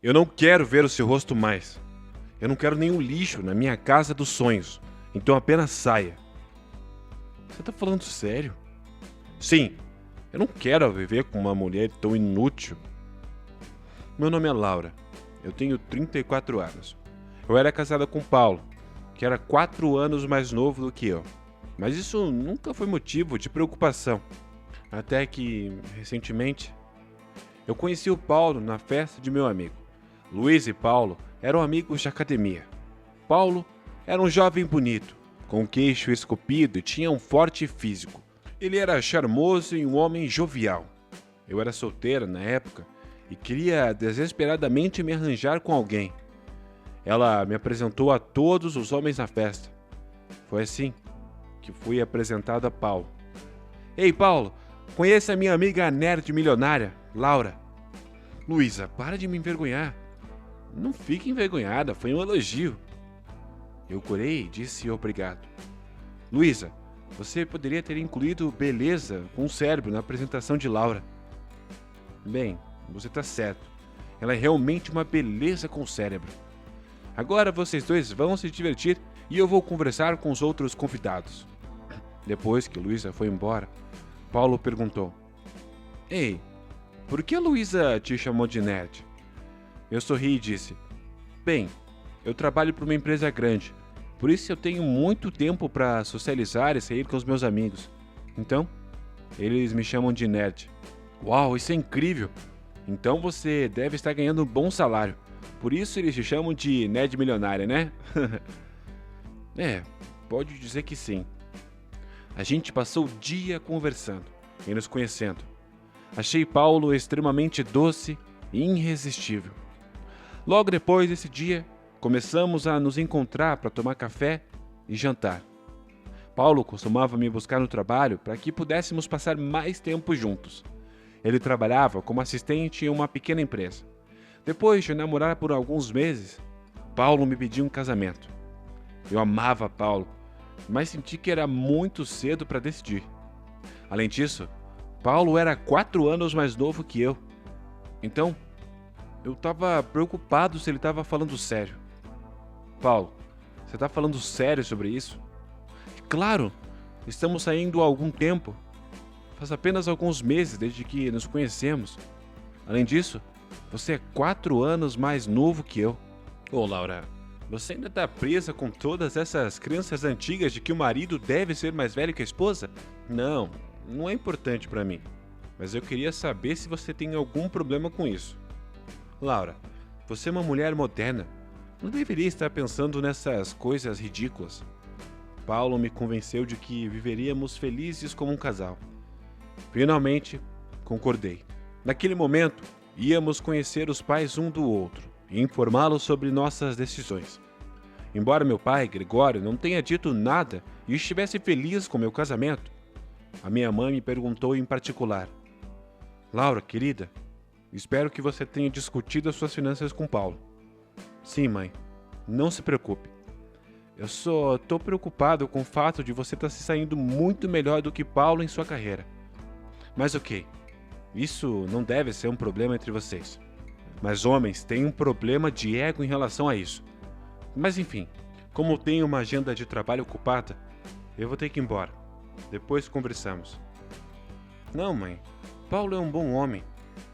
Eu não quero ver o seu rosto mais. Eu não quero nenhum lixo na minha casa dos sonhos. Então apenas saia. Você tá falando sério? Sim, eu não quero viver com uma mulher tão inútil. Meu nome é Laura. Eu tenho 34 anos. Eu era casada com Paulo, que era 4 anos mais novo do que eu. Mas isso nunca foi motivo de preocupação. Até que, recentemente, eu conheci o Paulo na festa de meu amigo. Luiz e Paulo eram amigos de academia. Paulo era um jovem bonito, com o queixo esculpido e tinha um forte físico. Ele era charmoso e um homem jovial. Eu era solteira na época e queria desesperadamente me arranjar com alguém. Ela me apresentou a todos os homens na festa. Foi assim que fui apresentado a Paulo. Ei, Paulo, conheça a minha amiga nerd milionária, Laura. Luísa, para de me envergonhar. Não fique envergonhada, foi um elogio. Eu corei e disse obrigado. Luísa, você poderia ter incluído beleza com o cérebro na apresentação de Laura. Bem, você está certo. Ela é realmente uma beleza com o cérebro. Agora vocês dois vão se divertir e eu vou conversar com os outros convidados. Depois que Luísa foi embora, Paulo perguntou: Ei, por que a Luísa te chamou de nerd? Eu sorri e disse: Bem, eu trabalho para uma empresa grande, por isso eu tenho muito tempo para socializar e sair com os meus amigos. Então, eles me chamam de nerd. Uau, isso é incrível! Então você deve estar ganhando um bom salário. Por isso eles te chamam de nerd milionária, né? É, pode dizer que sim. A gente passou o dia conversando e nos conhecendo. Achei Paulo extremamente doce e irresistível. Logo depois desse dia, começamos a nos encontrar para tomar café e jantar. Paulo costumava me buscar no trabalho para que pudéssemos passar mais tempo juntos. Ele trabalhava como assistente em uma pequena empresa. Depois de namorar por alguns meses, Paulo me pediu um casamento. Eu amava Paulo, mas senti que era muito cedo para decidir. Além disso, Paulo era 4 anos mais novo que eu. Então, eu estava preocupado se ele estava falando sério. Paulo, você está falando sério sobre isso? Claro, estamos saindo há algum tempo. Faz apenas alguns meses desde que nos conhecemos. Além disso, você é 4 anos mais novo que eu. Ô, Laura, você ainda tá presa com todas essas crenças antigas de que o marido deve ser mais velho que a esposa? Não, não é importante pra mim. Mas eu queria saber se você tem algum problema com isso. Laura, você é uma mulher moderna. Não deveria estar pensando nessas coisas ridículas. Paulo me convenceu de que viveríamos felizes como um casal. Finalmente, concordei. Naquele momento, íamos conhecer os pais um do outro e informá-los sobre nossas decisões. Embora meu pai, Gregório, não tenha dito nada e estivesse feliz com meu casamento, a minha mãe me perguntou em particular: Laura, querida, espero que você tenha discutido as suas finanças com Paulo. Sim, mãe, não se preocupe. Eu só estou preocupado com o fato de você estar se saindo muito melhor do que Paulo em sua carreira. Mas ok, isso não deve ser um problema entre vocês. Mas homens têm um problema de ego em relação a isso. Mas enfim, como tenho uma agenda de trabalho ocupada, eu vou ter que ir embora. Depois conversamos. Não, mãe, Paulo é um bom homem.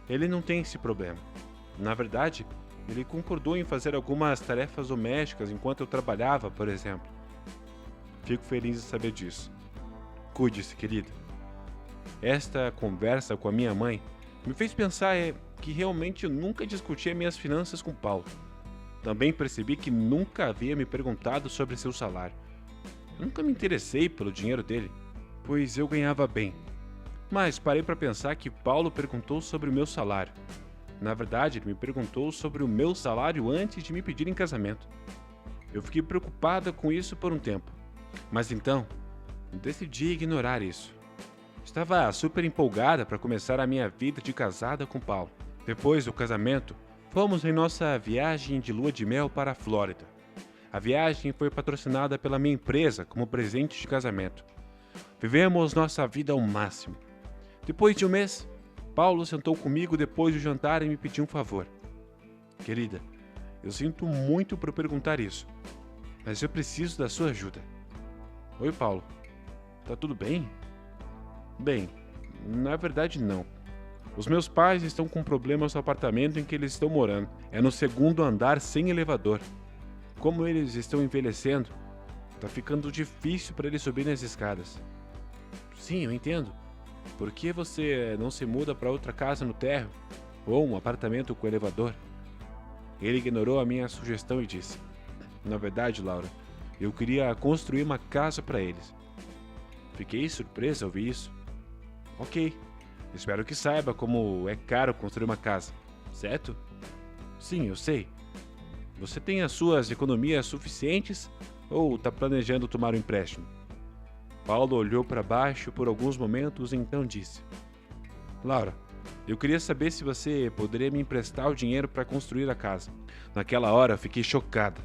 Ele não tem esse problema. Na verdade, ele concordou em fazer algumas tarefas domésticas enquanto eu trabalhava, por exemplo. Fico feliz de saber disso. Cuide-se, querida. Esta conversa com a minha mãe me fez pensar que realmente eu nunca discutia minhas finanças com Paulo. Também percebi que nunca havia me perguntado sobre seu salário. Eu nunca me interessei pelo dinheiro dele, pois eu ganhava bem. Mas parei para pensar que Paulo perguntou sobre o meu salário. Na verdade, ele me perguntou sobre o meu salário antes de me pedir em casamento. Eu fiquei preocupada com isso por um tempo, mas então decidi ignorar isso. Estava super empolgada para começar a minha vida de casada com Paulo. Depois do casamento, fomos em nossa viagem de lua de mel para a Flórida. A viagem foi patrocinada pela minha empresa como presente de casamento. Vivemos nossa vida ao máximo. Depois de um mês, Paulo sentou comigo depois do jantar e me pediu um favor. Querida, eu sinto muito por perguntar isso, mas eu preciso da sua ajuda. Oi, Paulo. Tá tudo bem? Bem, na verdade não. Os meus pais estão com problemas no apartamento em que eles estão morando. É no segundo andar sem elevador. Como eles estão envelhecendo, tá ficando difícil para eles subirem as escadas. Sim, eu entendo. Por que você não se muda para outra casa no térreo? Ou um apartamento com elevador? Ele ignorou a minha sugestão e disse: Na verdade, Laura, eu queria construir uma casa para eles. Fiquei surpresa ao ouvir isso. Ok, espero que saiba como é caro construir uma casa, certo? Sim, eu sei. Você tem as suas economias suficientes ou está planejando tomar um empréstimo? Paulo olhou para baixo por alguns momentos e então disse: Laura, eu queria saber se você poderia me emprestar o dinheiro para construir a casa. Naquela hora fiquei chocada.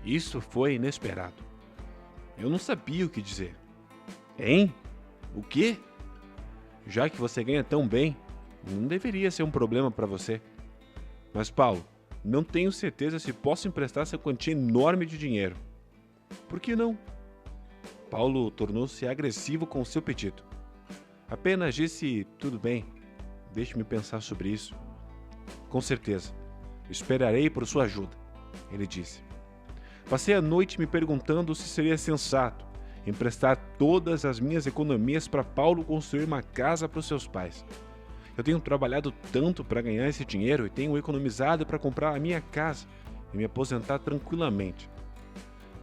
Isso foi inesperado. Eu não sabia o que dizer. Hein? O quê? Já que você ganha tão bem, não deveria ser um problema para você. Mas, Paulo, não tenho certeza se posso emprestar essa quantia enorme de dinheiro. Por que não? Paulo tornou-se agressivo com o seu pedido. Apenas disse: tudo bem, deixe-me pensar sobre isso. Com certeza, esperarei por sua ajuda, ele disse. Passei a noite me perguntando se seria sensato emprestar todas as minhas economias para Paulo construir uma casa para os seus pais. Eu tenho trabalhado tanto para ganhar esse dinheiro e tenho economizado para comprar a minha casa e me aposentar tranquilamente.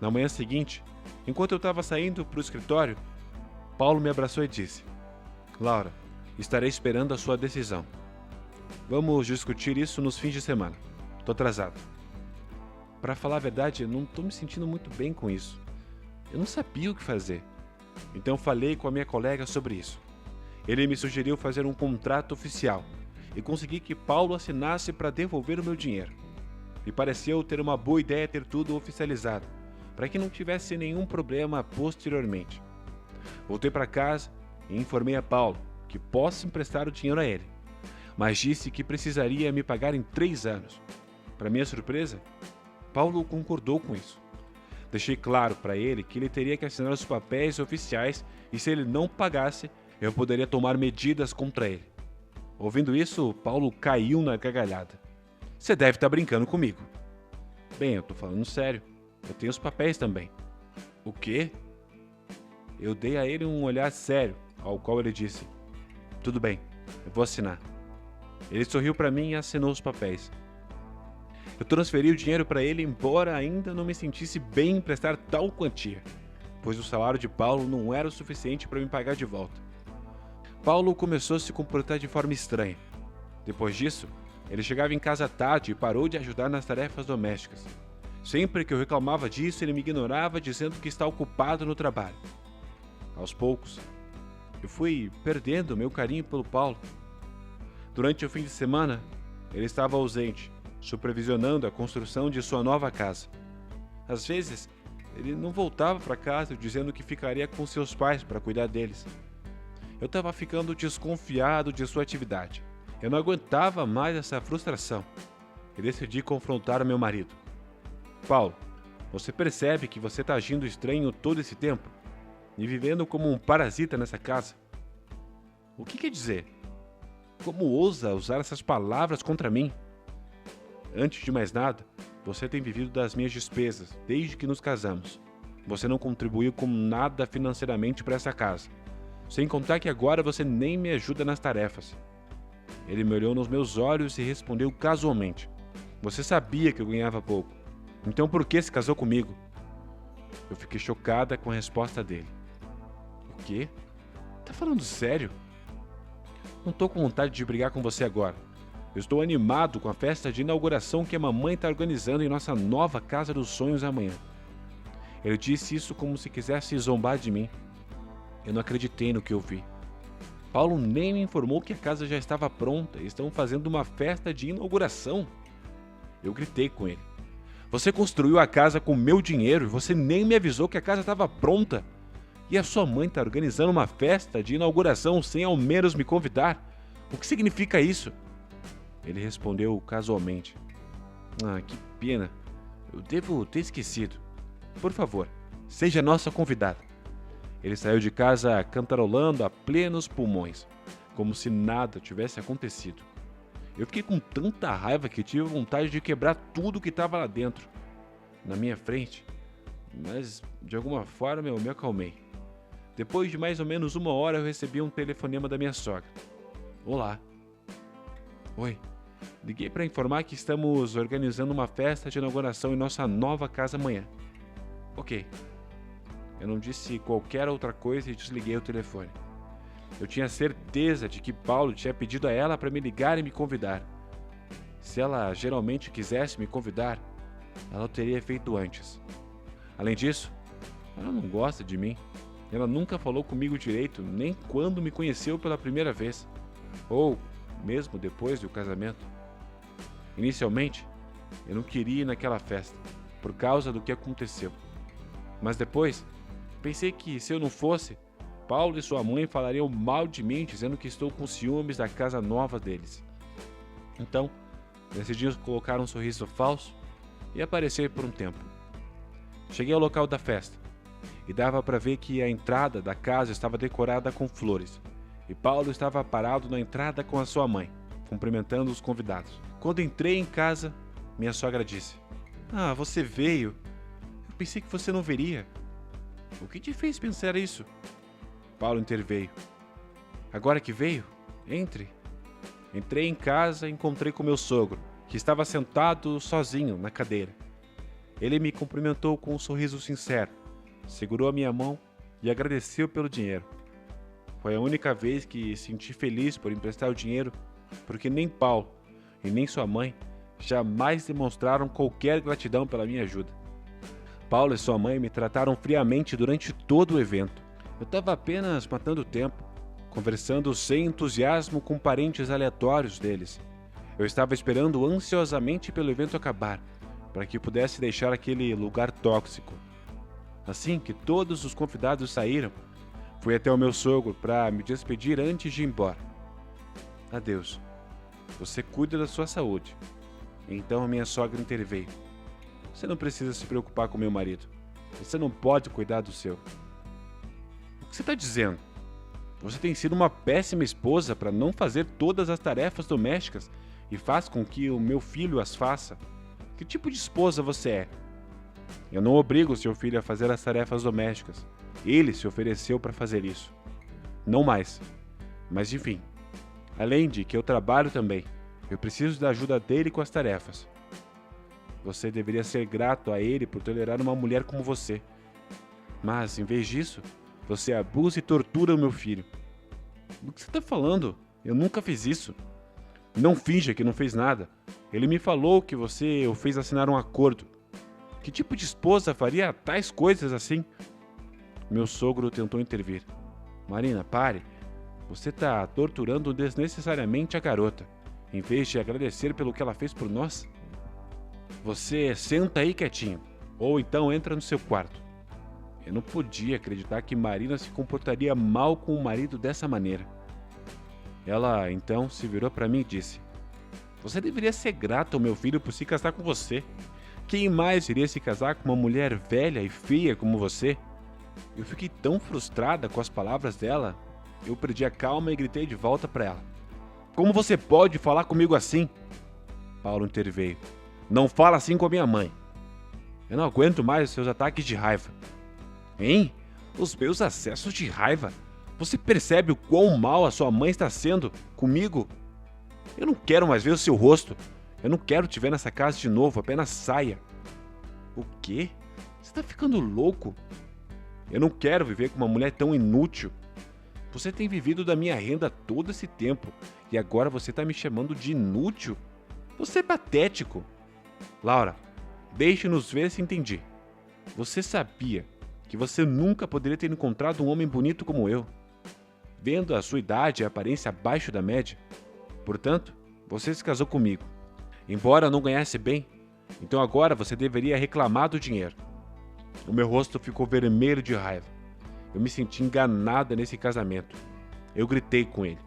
Na manhã seguinte, enquanto eu estava saindo para o escritório, Paulo me abraçou e disse: Laura, estarei esperando a sua decisão. Vamos discutir isso nos fins de semana. Estou atrasado. Para falar a verdade, eu não estou me sentindo muito bem com isso. Eu não sabia o que fazer. Então falei com a minha colega sobre isso. Ele me sugeriu fazer um contrato oficial e consegui que Paulo assinasse para devolver o meu dinheiro. Me pareceu ter uma boa ideia ter tudo oficializado, para que não tivesse nenhum problema posteriormente. Voltei para casa e informei a Paulo que posso emprestar o dinheiro a ele, mas disse que precisaria me pagar em 3 anos. Para minha surpresa, Paulo concordou com isso. Deixei claro para ele que ele teria que assinar os papéis oficiais e se ele não pagasse, eu poderia tomar medidas contra ele. Ouvindo isso, Paulo caiu na gargalhada. Você deve estar brincando comigo. Bem, eu tô falando sério. Eu tenho os papéis também. O quê? Eu dei a ele um olhar sério, ao qual ele disse: Tudo bem, eu vou assinar. Ele sorriu para mim e assinou os papéis. Eu transferi o dinheiro para ele, embora ainda não me sentisse bem em emprestar tal quantia, pois o salário de Paulo não era o suficiente para me pagar de volta. Paulo começou a se comportar de forma estranha. Depois disso, ele chegava em casa tarde e parou de ajudar nas tarefas domésticas. Sempre que eu reclamava disso, ele me ignorava, dizendo que está ocupado no trabalho. Aos poucos, eu fui perdendo meu carinho pelo Paulo. Durante o fim de semana, ele estava ausente, supervisionando a construção de sua nova casa. Às vezes, ele não voltava para casa dizendo que ficaria com seus pais para cuidar deles. Eu estava ficando desconfiado de sua atividade. Eu não aguentava mais essa frustração e decidi confrontar o meu marido. Paulo, você percebe que você está agindo estranho todo esse tempo? E vivendo como um parasita nessa casa? O que quer dizer? Como ousa usar essas palavras contra mim? Antes de mais nada, você tem vivido das minhas despesas desde que nos casamos. Você não contribuiu com nada financeiramente para essa casa. Sem contar que agora você nem me ajuda nas tarefas. Ele me olhou nos meus olhos e respondeu casualmente: Você sabia que eu ganhava pouco. Então por que se casou comigo? Eu fiquei chocada com a resposta dele. O quê? Tá falando sério? Não tô com vontade de brigar com você agora. Eu estou animado com a festa de inauguração que a mamãe está organizando em nossa nova casa dos sonhos amanhã. Ele disse isso como se quisesse zombar de mim. Eu não acreditei no que eu vi. Paulo nem me informou que a casa já estava pronta e estão fazendo uma festa de inauguração. Eu gritei com ele: Você construiu a casa com meu dinheiro e você nem me avisou que a casa estava pronta. E a sua mãe está organizando uma festa de inauguração sem ao menos me convidar. O que significa isso? Ele respondeu casualmente: Ah, que pena. Eu devo ter esquecido. Por favor, seja nossa convidada. Ele saiu de casa cantarolando a plenos pulmões, como se nada tivesse acontecido. Eu fiquei com tanta raiva que tive vontade de quebrar tudo que estava lá dentro, na minha frente, mas de alguma forma eu me acalmei. Depois de mais ou menos 1 hora eu recebi um telefonema da minha sogra. Olá. Oi. Liguei para informar que estamos organizando uma festa de inauguração em nossa nova casa amanhã. Ok. Eu não disse qualquer outra coisa e desliguei o telefone. Eu tinha certeza de que Paulo tinha pedido a ela para me ligar e me convidar. Se ela geralmente quisesse me convidar, ela o teria feito antes. Além disso, ela não gosta de mim. Ela nunca falou comigo direito, nem quando me conheceu pela primeira vez, ou mesmo depois do casamento. Inicialmente, eu não queria ir naquela festa, por causa do que aconteceu. Mas depois, pensei que se eu não fosse, Paulo e sua mãe falariam mal de mim, dizendo que estou com ciúmes da casa nova deles. Então, decidi colocar um sorriso falso e aparecer por um tempo. Cheguei ao local da festa e dava para ver que a entrada da casa estava decorada com flores, e Paulo estava parado na entrada com a sua mãe, cumprimentando os convidados. Quando entrei em casa, minha sogra disse: "Ah, você veio. Eu pensei que você não veria." "O que te fez pensar isso?" Paulo interveio. "Agora que veio, entre." Entrei em casa e encontrei com meu sogro, que estava sentado sozinho na cadeira. Ele me cumprimentou com um sorriso sincero, segurou a minha mão e agradeceu pelo dinheiro. Foi a única vez que senti feliz por emprestar o dinheiro, porque nem Paulo e nem sua mãe jamais demonstraram qualquer gratidão pela minha ajuda. Paulo e sua mãe me trataram friamente durante todo o evento. Eu estava apenas matando tempo, conversando sem entusiasmo com parentes aleatórios deles. Eu estava esperando ansiosamente pelo evento acabar, para que pudesse deixar aquele lugar tóxico. Assim que todos os convidados saíram, fui até o meu sogro para me despedir antes de ir embora. "Adeus. Você cuida da sua saúde." Então a minha sogra interveio. "Você não precisa se preocupar com meu marido. Você não pode cuidar do seu." "O que você está dizendo? Você tem sido uma péssima esposa para não fazer todas as tarefas domésticas e faz com que o meu filho as faça. Que tipo de esposa você é?" "Eu não obrigo seu filho a fazer as tarefas domésticas. Ele se ofereceu para fazer isso." "Não mais. Mas enfim. Além de que eu trabalho também, eu preciso da ajuda dele com as tarefas. Você deveria ser grato a ele por tolerar uma mulher como você. Mas, em vez disso, você abusa e tortura o meu filho." "Do que você está falando? Eu nunca fiz isso." "Não finja que não fez nada. Ele me falou que você o fez assinar um acordo. Que tipo de esposa faria tais coisas assim?" Meu sogro tentou intervir. "Marina, pare. Você está torturando desnecessariamente a garota, em vez de agradecer pelo que ela fez por nós. Você senta aí quietinho, ou então entra no seu quarto." Eu não podia acreditar que Marina se comportaria mal com o marido dessa maneira. Ela, então, se virou para mim e disse: "Você deveria ser grato ao meu filho por se casar com você. Quem mais iria se casar com uma mulher velha e feia como você?" Eu fiquei tão frustrada com as palavras dela, eu perdi a calma e gritei de volta para ela: "Como você pode falar comigo assim?" Paulo interveio: "Não fala assim com a minha mãe. Eu não aguento mais os seus ataques de raiva." "Hein? Os meus acessos de raiva? Você percebe o quão mal a sua mãe está sendo comigo? Eu não quero mais ver o seu rosto. Eu não quero te ver nessa casa de novo, apenas saia." "O quê? Você está ficando louco?" "Eu não quero viver com uma mulher tão inútil. Você tem vivido da minha renda todo esse tempo e agora você está me chamando de inútil? Você é patético." "Laura, deixe-nos ver se entendi. Você sabia que você nunca poderia ter encontrado um homem bonito como eu, vendo a sua idade e a aparência abaixo da média. Portanto, você se casou comigo. Embora eu não ganhasse bem, então agora você deveria reclamar do dinheiro." O meu rosto ficou vermelho de raiva. Eu me senti enganada nesse casamento. Eu gritei com ele: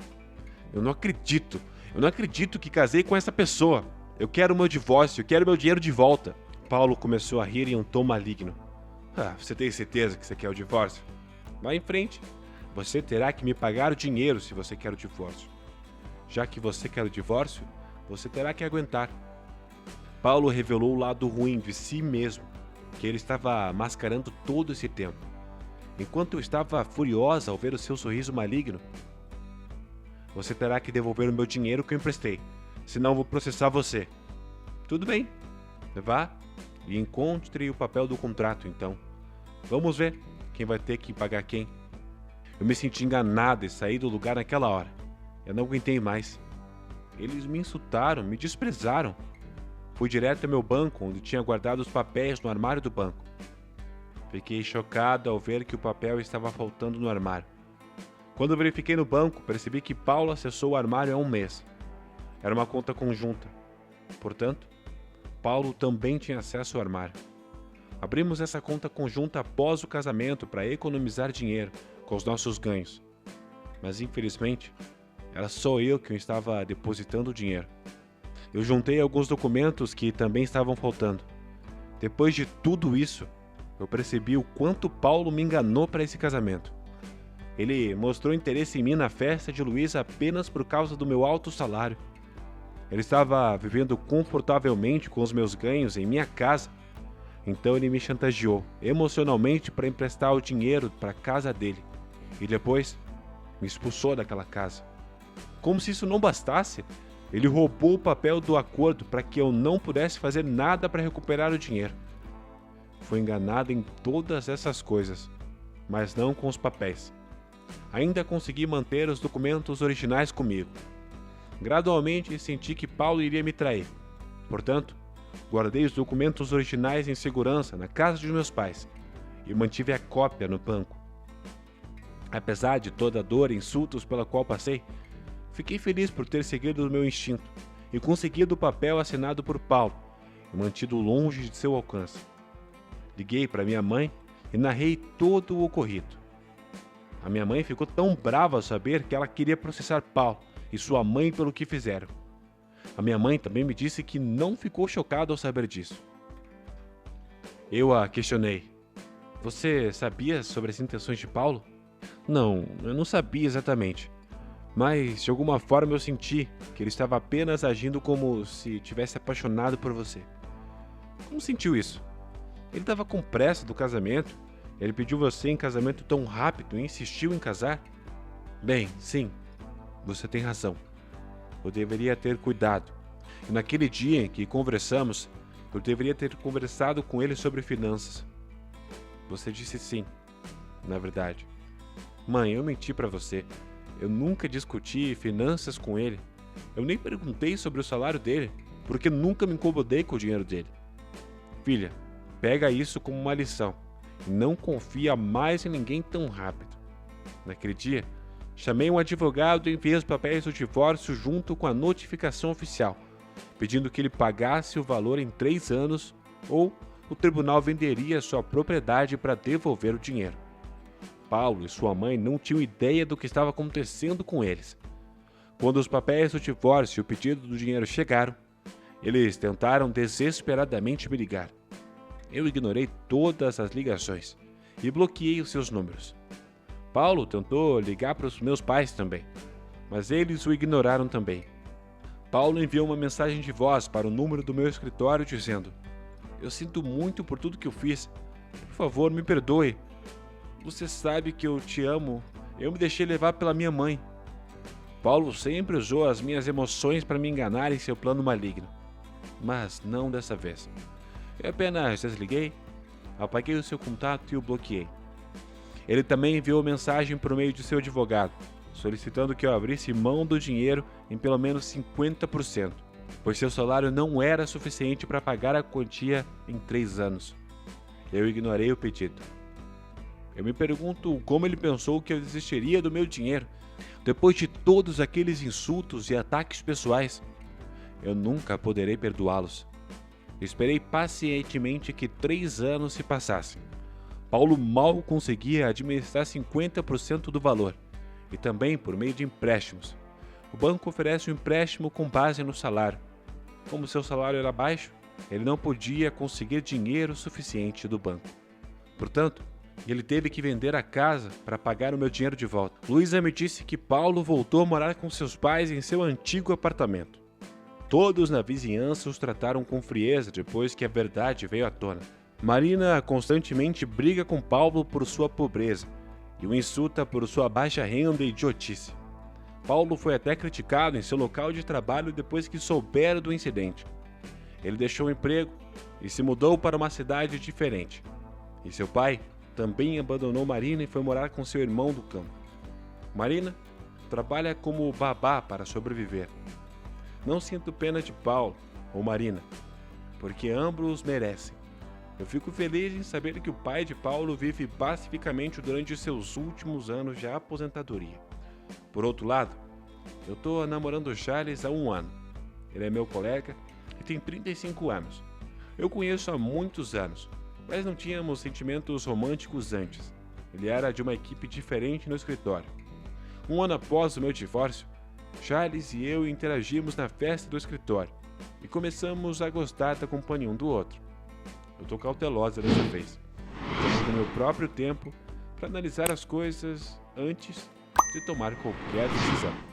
Eu não acredito que casei com essa pessoa. Eu quero o meu divórcio, eu quero meu dinheiro de volta. Paulo começou a rir em um tom maligno. Você tem certeza que você quer o divórcio? Vá em frente. Você terá que me pagar o dinheiro se você quer o divórcio. Já que você quer o divórcio, você terá que aguentar. Paulo revelou o lado ruim de si mesmo, que ele estava mascarando todo esse tempo. Enquanto eu estava furiosa ao ver o seu sorriso maligno. Você terá que devolver o meu dinheiro que eu emprestei, senão vou processar você. Tudo bem. Vá e encontre o papel do contrato, então. Vamos ver quem vai ter que pagar quem. Eu me senti enganado e saí do lugar naquela hora. Eu não aguentei mais. Eles me insultaram, me desprezaram. Fui direto ao meu banco, onde tinha guardado os papéis no armário do banco. Fiquei chocado ao ver que o papel estava faltando no armário. Quando verifiquei no banco, percebi que Paulo acessou o armário há um mês. Era uma conta conjunta. Portanto, Paulo também tinha acesso ao armário. Abrimos essa conta conjunta após o casamento para economizar dinheiro com os nossos ganhos. Mas infelizmente, era só eu que estava depositando o dinheiro. Eu juntei alguns documentos que também estavam faltando. Depois de tudo isso, eu percebi o quanto Paulo me enganou para esse casamento. Ele mostrou interesse em mim na festa de Luísa apenas por causa do meu alto salário. Ele estava vivendo confortavelmente com os meus ganhos em minha casa. Então ele me chantageou emocionalmente para emprestar o dinheiro para a casa dele. E depois me expulsou daquela casa. Como se isso não bastasse, ele roubou o papel do acordo para que eu não pudesse fazer nada para recuperar o dinheiro. Fui enganado em todas essas coisas, mas não com os papéis. Ainda consegui manter os documentos originais comigo. Gradualmente senti que Paulo iria me trair. Portanto, guardei os documentos originais em segurança na casa de meus pais e mantive a cópia no banco. Apesar de toda a dor e insultos pela qual passei, fiquei feliz por ter seguido o meu instinto e conseguido o papel assinado por Paulo e mantido longe de seu alcance. Liguei para minha mãe e narrei todo o ocorrido. A minha mãe ficou tão brava ao saber que ela queria processar Paulo e sua mãe pelo que fizeram. A minha mãe também me disse que não ficou chocada ao saber disso. Eu a questionei. Você sabia sobre as intenções de Paulo? Não, eu não sabia exatamente. Mas de alguma forma eu senti que ele estava apenas agindo como se tivesse apaixonado por você. Como sentiu isso? Ele estava com pressa do casamento? Ele pediu você em casamento tão rápido e insistiu em casar? Bem, sim, você tem razão. Eu deveria ter cuidado. E naquele dia em que conversamos, eu deveria ter conversado com ele sobre finanças. Você disse sim, na verdade. Mãe, eu menti para você. Eu nunca discuti finanças com ele. Eu nem perguntei sobre o salário dele, porque nunca me incomodei com o dinheiro dele. Filha, pega isso como uma lição e não confia mais em ninguém tão rápido. Naquele dia, chamei um advogado e enviei os papéis do divórcio junto com a notificação oficial, pedindo que ele pagasse o valor em 3 anos ou o tribunal venderia sua propriedade para devolver o dinheiro. Paulo e sua mãe não tinham ideia do que estava acontecendo com eles. Quando os papéis do divórcio e o pedido do dinheiro chegaram, eles tentaram desesperadamente me ligar. Eu ignorei todas as ligações e bloqueei os seus números. Paulo tentou ligar para os meus pais também, mas eles o ignoraram também. Paulo enviou uma mensagem de voz para o número do meu escritório dizendo: Eu sinto muito por tudo que eu fiz. Por favor, me perdoe. Você sabe que eu te amo. Eu me deixei levar pela minha mãe. Paulo sempre usou as minhas emoções para me enganar em seu plano maligno. Mas não dessa vez. Eu apenas desliguei, apaguei o seu contato e o bloqueei. Ele também enviou mensagem por meio de seu advogado, solicitando que eu abrisse mão do dinheiro em pelo menos 50%, pois seu salário não era suficiente para pagar a quantia em 3 anos. Eu ignorei o pedido. Eu me pergunto como ele pensou que eu desistiria do meu dinheiro, depois de todos aqueles insultos e ataques pessoais. Eu nunca poderei perdoá-los. Esperei pacientemente que 3 anos se passassem. Paulo mal conseguia administrar 50% do valor, e também por meio de empréstimos. O banco oferece um empréstimo com base no salário. Como seu salário era baixo, ele não podia conseguir dinheiro suficiente do banco. Portanto, ele teve que vender a casa para pagar o meu dinheiro de volta. Luísa me disse que Paulo voltou a morar com seus pais em seu antigo apartamento. Todos na vizinhança os trataram com frieza depois que a verdade veio à tona. Marina constantemente briga com Paulo por sua pobreza e o insulta por sua baixa renda e idiotice. Paulo foi até criticado em seu local de trabalho depois que souberam do incidente. Ele deixou o emprego e se mudou para uma cidade diferente. E seu pai também abandonou Marina e foi morar com seu irmão do campo. Marina trabalha como babá para sobreviver. Não sinto pena de Paulo ou Marina, porque ambos merecem. Eu fico feliz em saber que o pai de Paulo vive pacificamente durante seus últimos anos de aposentadoria. Por outro lado, eu tô namorando o Charles há 1 ano. Ele é meu colega e tem 35 anos. Eu conheço há muitos anos, mas não tínhamos sentimentos românticos antes. Ele era de uma equipe diferente no escritório. 1 ano após o meu divórcio, Charles e eu interagimos na festa do escritório e começamos a gostar da companhia um do outro. Eu tô cautelosa dessa vez. Estou tendo meu próprio tempo para analisar as coisas antes de tomar qualquer decisão.